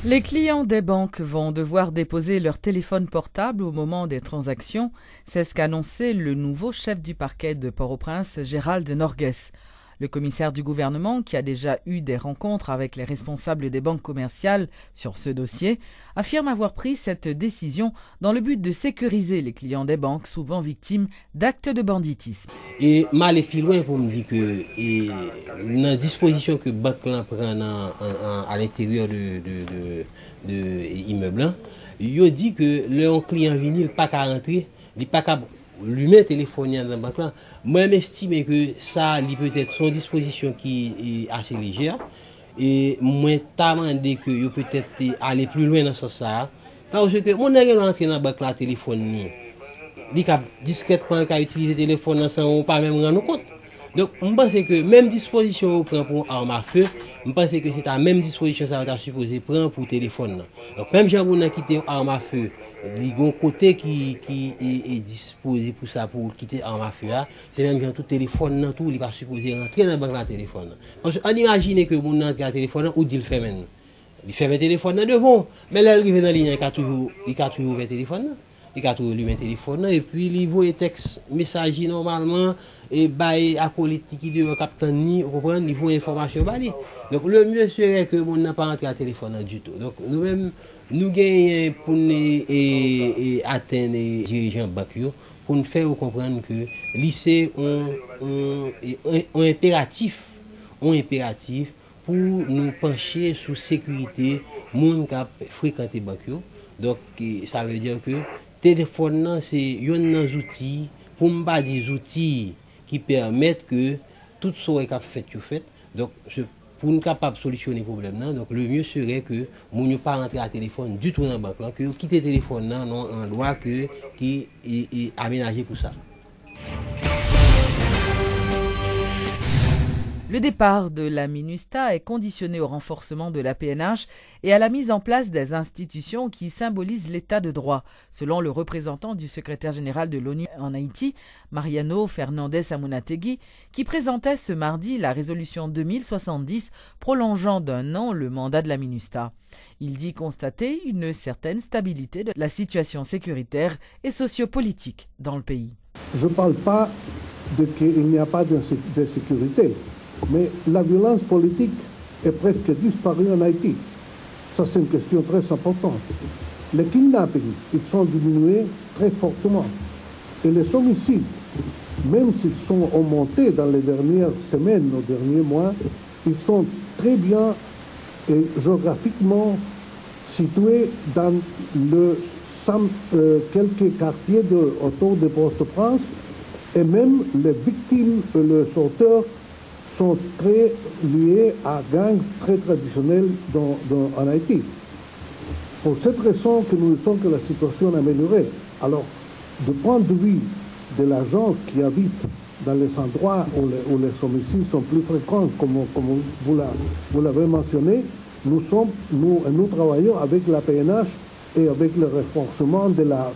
Les clients des banques vont devoir déposer leur téléphone portable au moment des transactions. C'est ce qu'a annoncé le nouveau chef du parquet de Port-au-Prince, Gérald Norguès. Le commissaire du gouvernement, qui a déjà eu des rencontres avec les responsables des banques commerciales sur ce dossier, affirme avoir pris cette décision dans le but de sécuriser les clients des banques, souvent victimes d'actes de banditisme. Et mal plus loin pour me dire que la disposition que banque prend à l'intérieur de l'immeuble, il dit que le client vinyle pas qu'à rentrer, il pas qu'à lui mettre téléphone dans la banque là. Moi j'estime que ça peut-être son disposition qui est assez légère et moi demandé que yo peut-être aller plus loin dans ce sens ça parce que mon nèg rentrer dans la banque là téléphone ni il a discrètement qu'à utiliser téléphone sans pas même rendre compte. Donc je pense que même disposition on prend pour arme à feu, je pense que c'est la même disposition ça va supposé prendre pour téléphone. Donc même gens qui quitter arme à feu, il y a un côté qui est disposé pour ça pour quitter arme à feu là, c'est même gens tout téléphone tout, il pas supposé rentrer dans la banque la téléphone. Parce qu'on imagine que mon entre à téléphone ou dit le fait même. Il fait le téléphone devant, mais là il arrive dans la ligne il a toujours le téléphone. Il a toujours lui un téléphone et puis il voit texte message normalement et bail acolyte qui doit capter ni comprendre il voit information bali. Donc le mieux serait que mon n'a pas rentré à téléphone du tout. Donc nous même nous gagnons pour nous atteindre les dirigeants bancaires pour nous faire comprendre que lycée ont impératif pour nous pencher sur sécurité monde qui fréquenter bancaire. Donc ça veut dire que téléphone c'est un outil pour me des outils qui permettent que tout ce qui est fait. Donc pour nous capable solutionner le problème donc le mieux serait que nous ne pas rentrer à téléphone du tout dans la banque là, que quitter le téléphone non un droit qui est aménagé pour ça. Le départ de la MINUSTAH est conditionné au renforcement de la PNH et à la mise en place des institutions qui symbolisent l'état de droit, selon le représentant du secrétaire général de l'ONU en Haïti, Mariano Fernandez Amunategui, qui présentait ce mardi la résolution 2070 prolongeant d'1 an le mandat de la MINUSTAH. Il dit constater une certaine stabilité de la situation sécuritaire et sociopolitique dans le pays. Je ne parle pas de qu'il n'y a pas de sécurité. Mais la violence politique est presque disparue en Haïti. Ça, c'est une question très importante. Les kidnappings, ils sont diminués très fortement. Et les homicides, même s'ils sont augmentés dans les dernières semaines, aux derniers mois, ils sont très bien et géographiquement situés dans quelques quartiers autour de Port-au-Prince. Et même les victimes et les auteurs sont très liés à gangs très traditionnels en Haïti. Pour cette raison que nous disons que la situation est améliorée. Alors, du point de vue de la gens qui habitent dans les endroits où les homicides sont plus fréquents, comme vous l'avez mentionné, nous travaillons avec la PNH et avec le renforcement de la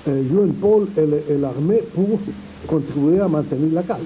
UNPOL et l'armée pour contribuer à maintenir la calme.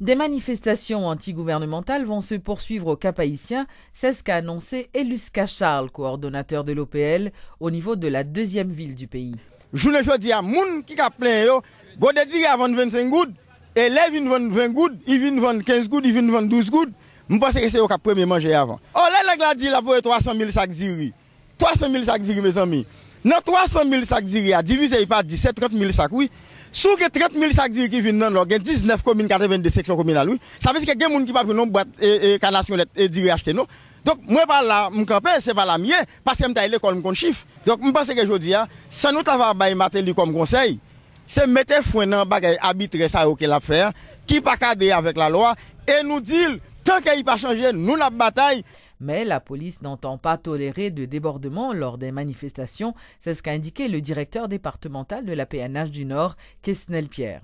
Des manifestations antigouvernementales vont se poursuivre au Cap-Haïtien, c'est ce qu'a annoncé Eluska Charles, coordonnateur de l'OPL, au niveau de la deuxième ville du pays. Je ne dis à moun qui a plein yo, go de dire avant 25 gouttes, et là ils viennent 20 gouttes, ils viennent vendre 15 gouttes, ils viennent vendre 12 gouttes. Je pense que c'est au cap premier manger avant. Oh là la dit là pour 300 000 sacs d'iri. 300 000 sacs d'iri mes amis. Dans 300 000 sacs d'iri à diviser par 17 30 000 sacs oui. Sous que 30 000 sacs d'iri qui viennent dans l'or, 19 communes 82 sections communales oui. Ça veut dire que y a des gens qui pas prendre boîte et canation et d'iri acheter non. Donc moi par là mon campé c'est pas la mienne parce que me taille l'école me compte chiffre. Donc je pense que aujourd'hui ça nous travaille bail Martelly comme conseil, c'est mettre foin dans bagay arbitraire ça OK la faire qui pas cadrer avec la loi et nous dire tant qu'il pas changé nous la bataille. Mais la police n'entend pas tolérer de débordements lors des manifestations, c'est ce qu'a indiqué le directeur départemental de la PNH du Nord, Kesnel Pierre.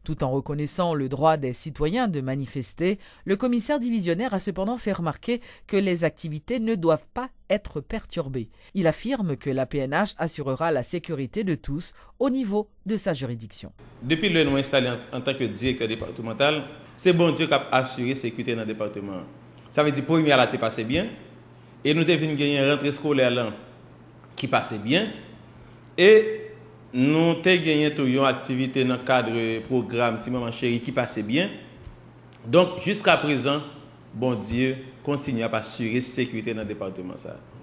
Tout en reconnaissant le droit des citoyens de manifester, le commissaire divisionnaire a cependant fait remarquer que les activités ne doivent pas être perturbées. Il affirme que la PNH assurera la sécurité de tous au niveau de sa juridiction. Depuis le nom installé en tant que directeur départemental, c'est bon Dieu qui a assuré la sécurité dans le département. Ça veut dire que première là, tu passé bien. Et nous devons gagner une rentrée scolaire là, qui passait bien. Et nous avons gagné une activité dans le cadre du programme Petit Maman Chérie qui passait bien. Donc, jusqu'à présent, bon Dieu continue à assurer la sécurité dans le département.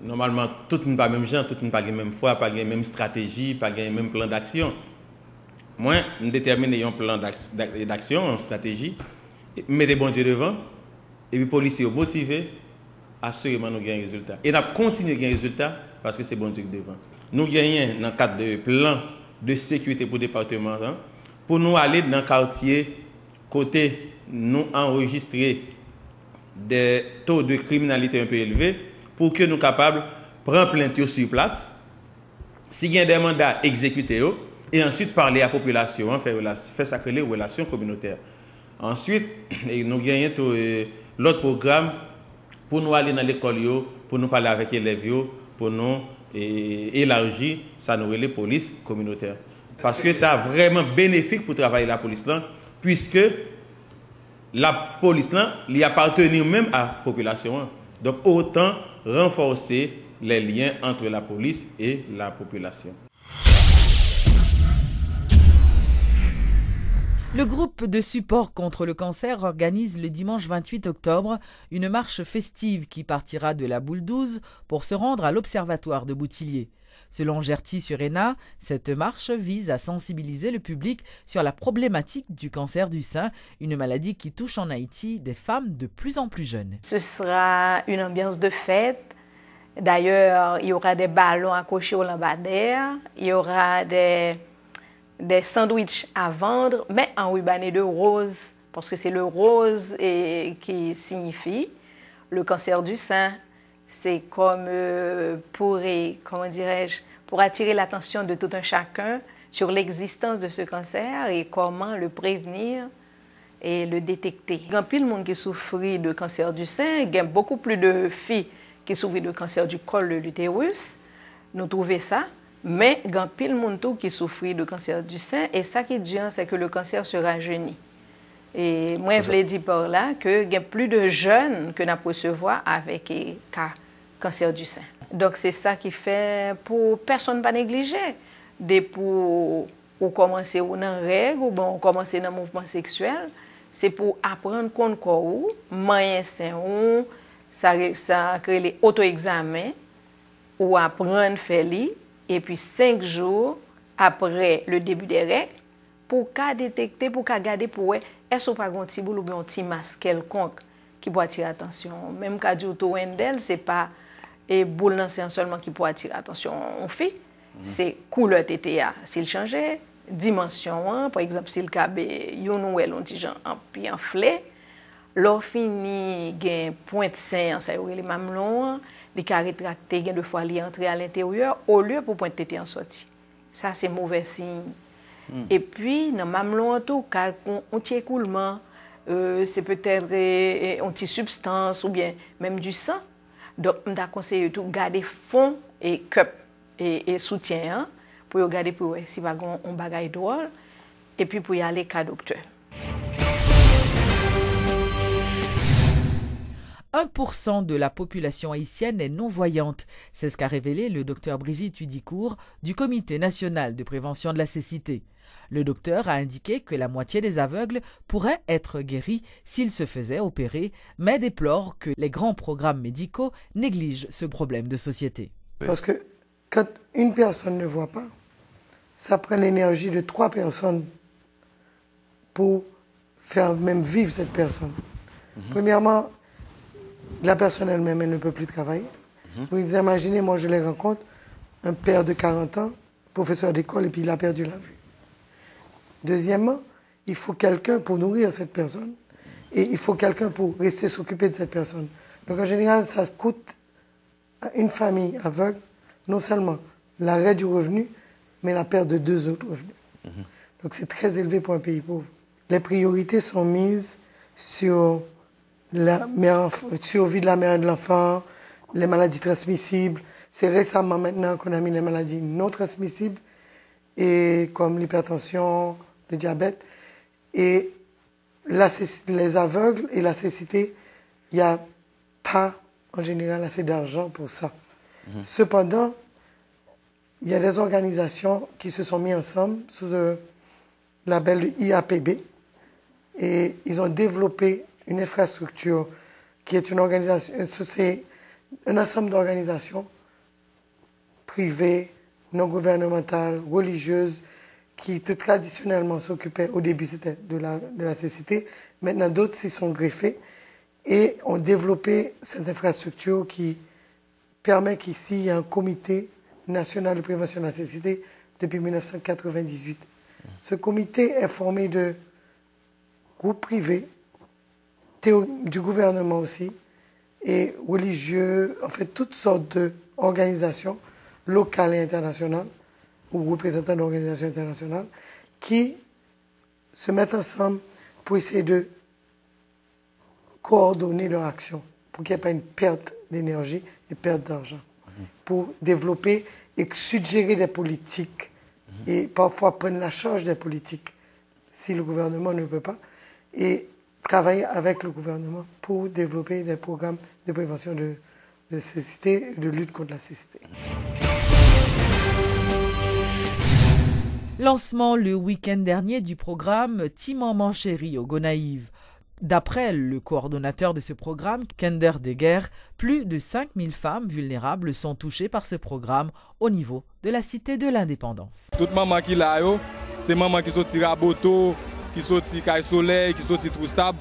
Normalement, tout le monde pas même gens, tout le monde pas la même foi, pas la même stratégie, pas le même plan d'action. Moi, je détermine un plan d'action, une stratégie, mettez bon Dieu devant, et puis les policiers motivés, assurément nous gagnons un résultat. Et nous continuons à gagner un résultat parce que c'est bon Dieu devant. Nous gagnons dans le cadre de plan de sécurité pour le département, pour nous aller dans le quartier, côté nous enregistrer des taux de criminalité un peu élevés, pour que nous soyons capables de prendre plainte sur place, s'il y a des mandats exécutés, et ensuite parler à la population, faire ça les relations communautaires. Ensuite, nous gagnons l'autre programme pour nous aller dans l'école, pour nous parler avec les élèves, pour nous élargir ça nous les polices communautaires. Parce que ça a vraiment bénéfique pour travailler la police là, puisque la police là, il appartient même à la population. Donc autant renforcer les liens entre la police et la population. Le groupe de support contre le cancer organise le dimanche 28 octobre une marche festive qui partira de la Boule 12 pour se rendre à l'Observatoire de Boutillier. Selon Gerty Surena, cette marche vise à sensibiliser le public sur la problématique du cancer du sein, une maladie qui touche en Haïti des femmes de plus en plus jeunes. Ce sera une ambiance de fête. D'ailleurs, il y aura des ballons accrochés au lampadaire, il y aura des sandwichs à vendre, mais en rubané de rose, parce que c'est le rose qui signifie le cancer du sein. C'est comme pour attirer l'attention de tout un chacun sur l'existence de ce cancer et comment le prévenir et le détecter. Il y a plus de monde qui souffre de cancer du sein, il y a beaucoup plus de filles qui souffrent de cancer du col de l'utérus. Nous trouvons ça. Mais il y a pile de monde qui souffre de cancer du sein et ça qui est dur, c'est que le cancer se rajeunit. Et moi, je l'ai dit par là qu'il y a plus de jeunes que nous recevoir avec cancer du sein. Donc c'est ça qui fait pour personne pas négliger. Dès pour commencer dans règle ou bon commencer dans mouvement sexuel, c'est pour apprendre qu'on corps moyen sein ou ça crée les auto-examens ou apprendre faire li. Et puis 5 jours après le début des règles, pour qu'à détecter, pour qu'à garder pour est-ce pas un petit boule ou un petit masque quelconque qui peut attirer l'attention. Même qu'à du auto-wendel, c'est pas et boule d'ancien seulement qui peut attirer l'attention on fait. C'est couleur TTA. S'il changeait, dimension, par exemple, s'il cabe yon ou elle, on dit genre en pied en flé, l'or fini gain point de sein, ça y est les mamelons. Les carrés rétractés, de fois les entrer à l'intérieur au lieu pour pointe tête en sortie. Ça c'est mauvais signe. Et puis dans mamelon tout on petit écoulement, c'est peut-être une petite substance ou bien même du sang. Donc on t'a conseillé tout garder fond et cup et soutien pour garder pour si va on bagaille drôle et puis pour y aller qu'à docteur. 1% de la population haïtienne est non-voyante. C'est ce qu'a révélé le docteur Brigitte Hudicourt du Comité national de prévention de la cécité. Le docteur a indiqué que la moitié des aveugles pourraient être guéris s'ils se faisaient opérer, mais déplore que les grands programmes médicaux négligent ce problème de société. Parce que quand une personne ne voit pas, ça prend l'énergie de 3 personnes pour faire même vivre cette personne. Premièrement, la personne elle-même, elle ne peut plus travailler. Vous imaginez, moi je les rencontre, un père de 40 ans, professeur d'école, et puis il a perdu la vue. Deuxièmement, il faut quelqu'un pour nourrir cette personne, et il faut quelqu'un pour rester s'occuper de cette personne. Donc en général, ça coûte à une famille aveugle, non seulement l'arrêt du revenu, mais la perte de 2 autres revenus. Donc c'est très élevé pour un pays pauvre. Les priorités sont mises sur la survie de la mère et de l'enfant, les maladies transmissibles. C'est récemment maintenant qu'on a mis les maladies non transmissibles, et comme l'hypertension, le diabète. Et les aveugles et la cécité, il y a pas en général assez d'argent pour ça. Cependant, il y a des organisations qui se sont mises ensemble sous le label de IAPB et ils ont développé une infrastructure qui est une organisation, c'est un ensemble d'organisations privées, non gouvernementales, religieuses, qui traditionnellement s'occupaient, au début c'était de la CCT, maintenant d'autres s'y sont greffés et ont développé cette infrastructure qui permet qu'ici il y ait un comité national de prévention de la cécité depuis 1998. Ce comité est formé de groupes privés, du gouvernement aussi, et religieux, en fait toutes sortes d'organisations locales et internationales, ou représentants d'organisations internationales, qui se mettent ensemble pour essayer de coordonner leur action, pour qu'il n'y ait pas une perte d'énergie et perte d'argent, pour développer et suggérer des politiques, et parfois prendre la charge des politiques, si le gouvernement ne peut pas, et travailler avec le gouvernement pour développer des programmes de prévention de cécité, de lutte contre la cécité. Lancement le week-end dernier du programme Ti Maman Chérie au Gonaïve. D'après le coordonnateur de ce programme, Kender Deguerre, plus de 5000 femmes vulnérables sont touchées par ce programme au niveau de la Cité de l'Indépendance. Toute maman qui l'a, c'est maman qui sortit à Boto, qui sortit Caille Soleil, qui sortit Troussab,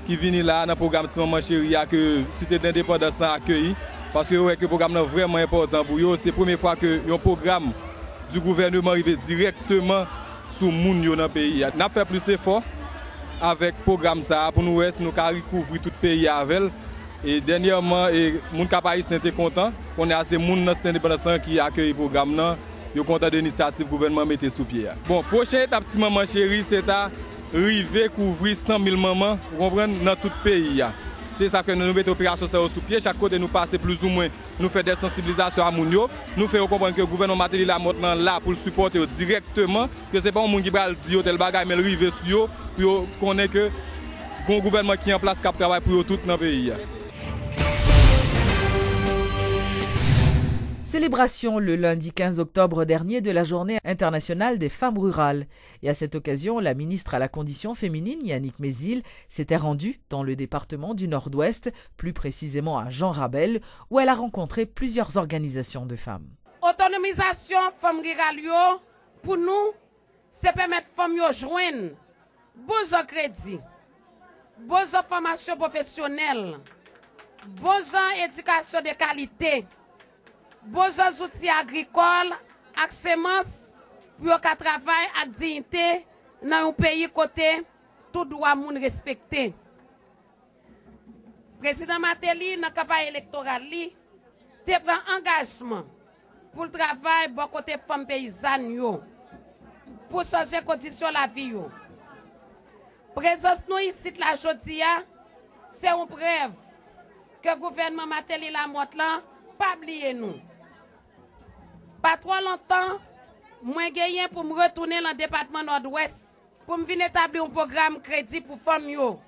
qui vient là dans le programme Ti Maman Chérie que Cité de l'Indépendance a accueilli. Parce que le programme est vraiment important pour eux. C'est la première fois que un programme du gouvernement arrive directement sur les gens dans le pays. Nous avons fait plus d'efforts avec le programme ça pour nous recouvrir tout le pays avec. Et dernièrement, les gens qui sont contents qu'on ait assez de gens dans l'indépendance qui accueillent le programme. Ils sont contents de l'initiative que le gouvernement mette sous pied. Bon, prochaine étape, Ti Maman Chérie, c'est d'arriver à couvrir 100 000 mamans dans tout le pays. C'est ça que nous mettons l'opération sous pied. Chaque côté, nous passons plus ou moins, nous faisons des sensibilisations à Mounio. Nous faisons comprendre que le gouvernement est là pour le supporter directement. Que ce n'est pas un monde qui va dire tel bagage, mais le rive sur eux, pour qu'on ait que le gouvernement qui est en place qui travaille pour tout dans le pays. Célébration le lundi 15 octobre dernier de la Journée internationale des femmes rurales. Et à cette occasion, la ministre à la condition féminine, Yannick Mézil, s'était rendue dans le département du Nord-Ouest, plus précisément à Jean Rabel, où elle a rencontré plusieurs organisations de femmes. Autonomisation femmes rurales, pour nous, c'est permettre aux femmes de joindre beaux crédits, beaux formations professionnelles, beaux éducation de qualité, beaux outils agricoles, avec semences, pour qu'à travail avec dignité dans un pays côté tout droit moun respecté. Président Mateli dans la campagne électorale te prend engagement pour le travail bon côté femmes paysannes pour changer les conditions de la vie yo. Présence nous ici la jodia, c'est une preuve que le gouvernement Mateli la montre là pas oublier nous. Pas trop longtemps, moi gagné pour me retourner dans le département Nord-Ouest pour me venir établir un programme crédit pour femmes yo.